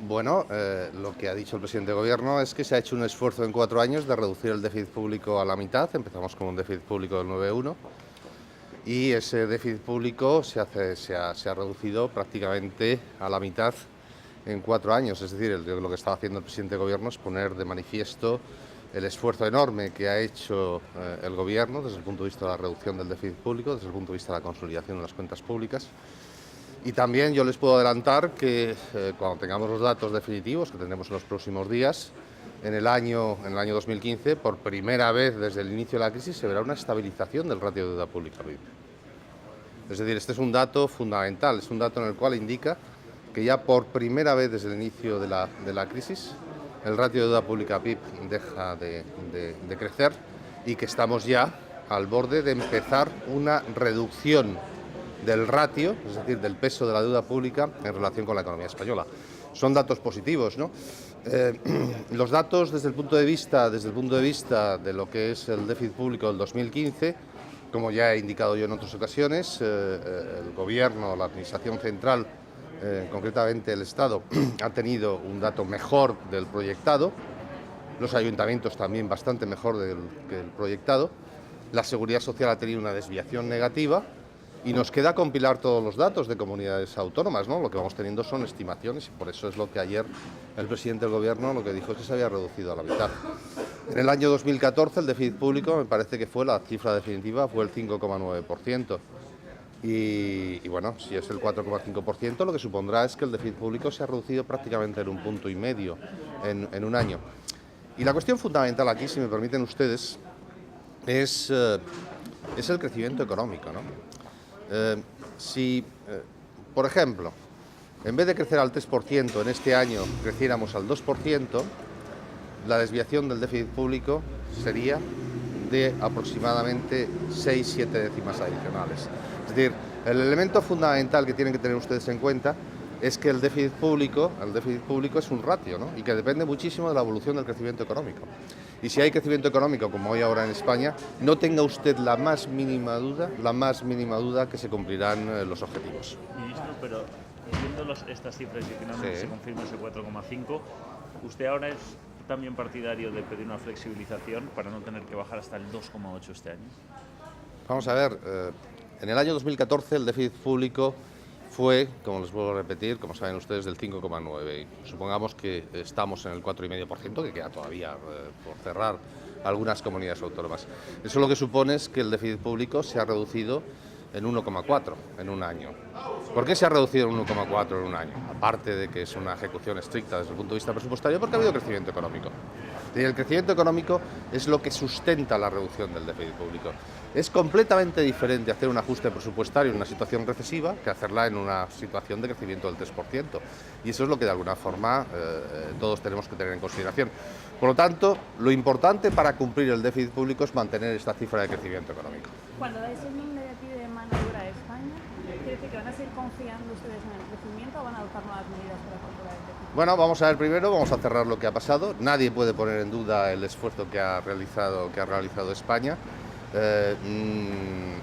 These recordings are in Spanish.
Bueno, lo que ha dicho el presidente de Gobierno es que se ha hecho un esfuerzo en 4 años de reducir el déficit público a la mitad. Empezamos con un déficit público del 9,1 y ese déficit público se ha reducido prácticamente a la mitad en 4 años. Es decir, lo que está haciendo el presidente de Gobierno es poner de manifiesto el esfuerzo enorme que ha hecho el Gobierno desde el punto de vista de la reducción del déficit público, desde el punto de vista de la consolidación de las cuentas públicas. Y también yo les puedo adelantar que cuando tengamos los datos definitivos, que tendremos en los próximos días, en el año 2015, por primera vez desde el inicio de la crisis, se verá una estabilización del ratio de deuda pública PIB. Es decir, este es un dato fundamental, es un dato en el cual indica que ya por primera vez desde el inicio de la crisis, el ratio de deuda pública PIB deja de crecer y que estamos ya al borde de empezar una reducción del ratio, es decir, del peso de la deuda pública en relación con la economía española. Son datos positivos, ¿no? Los datos desde el punto de vista de lo que es el déficit público del 2015, como ya he indicado yo en otras ocasiones, el Gobierno, la Administración Central, concretamente el Estado, ha tenido un dato mejor del proyectado, los ayuntamientos también bastante mejor que el proyectado, la Seguridad Social ha tenido una desviación negativa. Y nos queda compilar todos los datos de comunidades autónomas, ¿no? Lo que vamos teniendo son estimaciones y por eso es lo que ayer el presidente del Gobierno lo que dijo es que se había reducido a la mitad. En el año 2014 el déficit público, me parece que fue la cifra definitiva, fue el 5,9%. Y bueno, si es el 4,5%, lo que supondrá es que el déficit público se ha reducido prácticamente en 1,5 puntos en un año. Y la cuestión fundamental aquí, si me permiten ustedes, es el crecimiento económico, ¿no? Por ejemplo, en vez de crecer al 3% en este año, creciéramos al 2%, la desviación del déficit público sería de aproximadamente 6-7 décimas adicionales. Es decir, el elemento fundamental que tienen que tener ustedes en cuenta es que el déficit público es un ratio, ¿no? Y que depende muchísimo de la evolución del crecimiento económico. Y si hay crecimiento económico, como hay ahora en España, no tenga usted la más mínima duda que se cumplirán los objetivos. Ministro, pero viendo estas cifras y finalmente se confirma ese 4,5, ¿usted ahora es también partidario de pedir una flexibilización para no tener que bajar hasta el 2,8 este año? Vamos a ver, en el año 2014 el déficit público fue, como les vuelvo a repetir, como saben ustedes, del 5,9. Supongamos que estamos en el 4,5%, que queda todavía por cerrar algunas comunidades autónomas. Eso lo que supone es que el déficit público se ha reducido en 1,4 en un año. ¿Por qué se ha reducido en 1,4 en un año? Aparte de que es una ejecución estricta desde el punto de vista presupuestario, porque ha habido crecimiento económico. Y el crecimiento económico es lo que sustenta la reducción del déficit público. Es completamente diferente hacer un ajuste presupuestario en una situación recesiva que hacerla en una situación de crecimiento del 3%. Y eso es lo que de alguna forma todos tenemos que tener en consideración. Por lo tanto, lo importante para cumplir el déficit público es mantener esta cifra de crecimiento económico. Cuando dais el nombre de aquí de maniobra a España, ¿quiere decir que van a seguir confiando ustedes en el crecimiento o van a adoptar nuevas medidas para controlar el déficit? Bueno, vamos a ver primero, vamos a cerrar lo que ha pasado. Nadie puede poner en duda el esfuerzo que ha realizado España.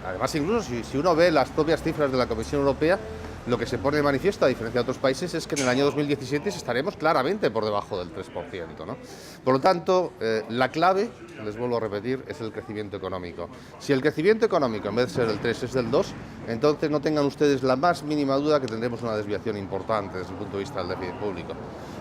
Además, incluso si uno ve las propias cifras de la Comisión Europea, lo que se pone de manifiesto, a diferencia de otros países, es que en el año 2017 estaremos claramente por debajo del 3%, ¿no? Por lo tanto, la clave, les vuelvo a repetir, es el crecimiento económico. Si el crecimiento económico, en vez de ser el 3, es del 2, entonces no tengan ustedes la más mínima duda que tendremos una desviación importante desde el punto de vista del déficit público.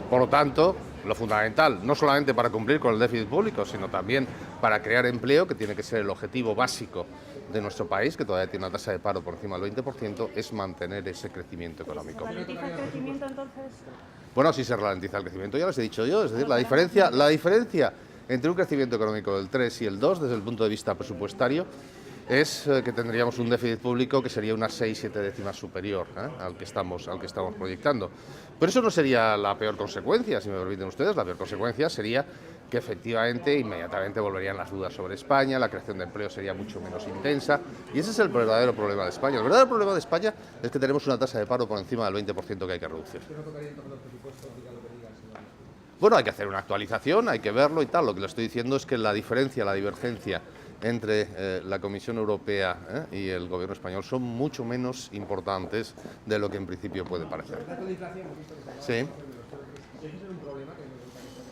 Por lo tanto, lo fundamental, no solamente para cumplir con el déficit público, sino también para crear empleo, que tiene que ser el objetivo básico de nuestro país, que todavía tiene una tasa de paro por encima del 20%, es mantener ese crecimiento económico. ¿Se ralentiza el crecimiento entonces? Bueno, si se ralentiza el crecimiento, ya les he dicho yo, es decir, la diferencia entre un crecimiento económico del 3 y el 2, desde el punto de vista presupuestario, es que tendríamos un déficit público que sería unas 6-7 décimas superior al que estamos proyectando. Pero eso no sería la peor consecuencia, si me permiten ustedes. La peor consecuencia sería que efectivamente inmediatamente volverían las dudas sobre España, la creación de empleo sería mucho menos intensa y ese es el verdadero problema de España. El verdadero problema de España es que tenemos una tasa de paro por encima del 20% que hay que reducir. Bueno, hay que hacer una actualización, hay que verlo y tal. Lo que le estoy diciendo es que la divergencia entre la Comisión Europea y el Gobierno español son mucho menos importantes de lo que en principio puede parecer. Sí.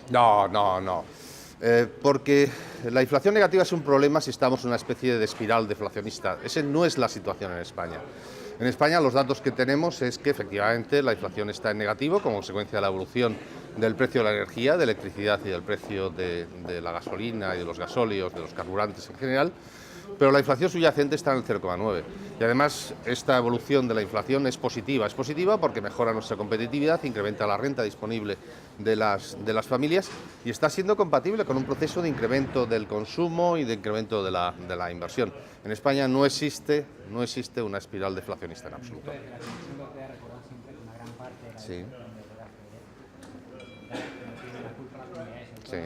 No, no, no. Porque la inflación negativa es un problema si estamos en una especie de espiral deflacionista. Esa no es la situación en España. En España los datos que tenemos es que efectivamente la inflación está en negativo como consecuencia de la evolución del precio de la energía, de electricidad y del precio de la gasolina y de los gasóleos, de los carburantes en general, pero la inflación subyacente está en el 0,9. Y además esta evolución de la inflación es positiva porque mejora nuestra competitividad, incrementa la renta disponible de las familias y está siendo compatible con un proceso de incremento del consumo y de incremento de la inversión. En España no existe una espiral deflacionista en absoluto. Sí. Sí.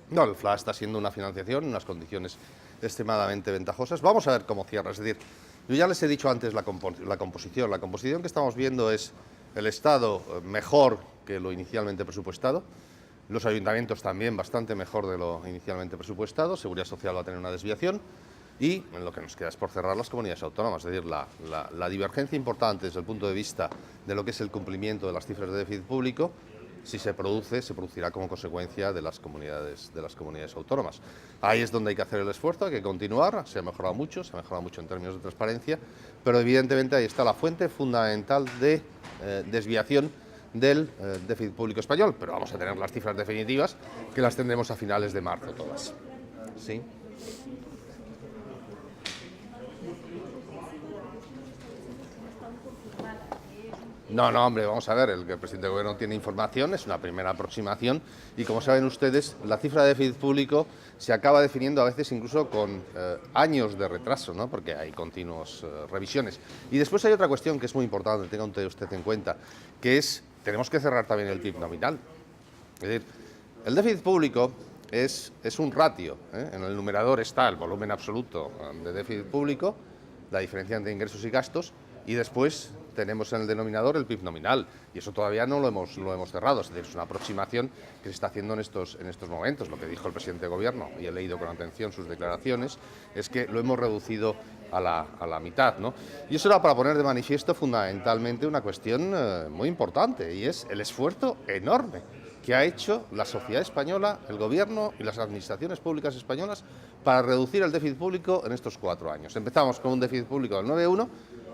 No, el FLA está siendo una financiación en unas condiciones extremadamente ventajosas. Vamos a ver cómo cierra. Es decir, yo ya les he dicho antes la composición. La composición que estamos viendo es el Estado mejor que lo inicialmente presupuestado, los ayuntamientos también bastante mejor de lo inicialmente presupuestado, Seguridad Social va a tener una desviación y lo que nos queda es por cerrar las comunidades autónomas. Es decir, la divergencia importante desde el punto de vista de lo que es el cumplimiento de las cifras de déficit público, si se producirá como consecuencia de las comunidades autónomas. Ahí es donde hay que hacer el esfuerzo, hay que continuar, se ha mejorado mucho en términos de transparencia, pero evidentemente ahí está la fuente fundamental de desviación del déficit público español, pero vamos a tener las cifras definitivas que las tendremos a finales de marzo todas. ¿Sí? No, hombre, vamos a ver, el presidente del Gobierno tiene información, es una primera aproximación y como saben ustedes, la cifra de déficit público se acaba definiendo a veces incluso con años de retraso, ¿no? Porque hay continuas revisiones. Y después hay otra cuestión que es muy importante, tenga usted en cuenta, que es, tenemos que cerrar también el PIB nominal. Es decir, el déficit público es un ratio, ¿eh? En el numerador está el volumen absoluto de déficit público, la diferencia entre ingresos y gastos, y después tenemos en el denominador el PIB nominal, y eso todavía no lo hemos cerrado, es decir, es una aproximación que se está haciendo en estos momentos. Lo que dijo el presidente de Gobierno, y he leído con atención sus declaraciones, es que lo hemos reducido a la mitad, ¿no? Y eso era para poner de manifiesto fundamentalmente una cuestión muy importante, y es el esfuerzo enorme que ha hecho la sociedad española, el Gobierno y las administraciones públicas españolas para reducir el déficit público en estos 4 años. Empezamos con un déficit público del 9,1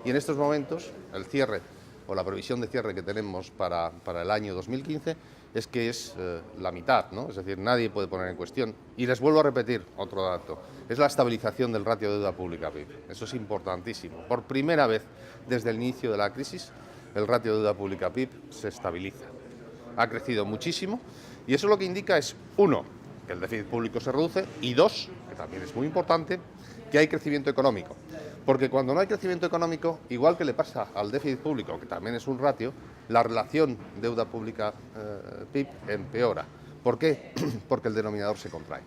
y en estos momentos el cierre o la previsión de cierre que tenemos para el año 2015 es que es la mitad, ¿no? Es decir, nadie puede poner en cuestión. Y les vuelvo a repetir otro dato, es la estabilización del ratio de deuda pública PIB. Eso es importantísimo. Por primera vez desde el inicio de la crisis, el ratio de deuda pública PIB se estabiliza. Ha crecido muchísimo y eso lo que indica es, 1, que el déficit público se reduce y 2, que también es muy importante, que hay crecimiento económico. Porque cuando no hay crecimiento económico, igual que le pasa al déficit público, que también es un ratio, la relación deuda pública-PIB empeora. ¿Por qué? Porque el denominador se contrae.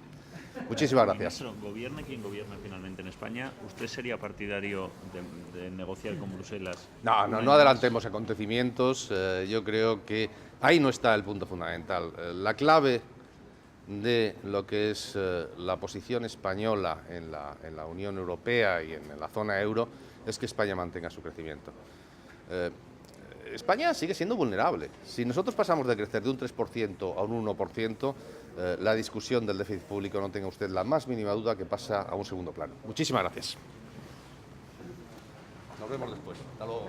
Muchísimas gracias. Ministro, gobierne quien gobierne finalmente en España, ¿usted sería partidario de negociar con Bruselas? No adelantemos acontecimientos. Yo creo que ahí no está el punto fundamental. La clave de lo que es la posición española en la Unión Europea y en la zona euro es que España mantenga su crecimiento. España sigue siendo vulnerable. Si nosotros pasamos de crecer de un 3% a un 1%, la discusión del déficit público, no tenga usted la más mínima duda, que pasa a un segundo plano. Muchísimas gracias. Nos vemos después. Hasta luego.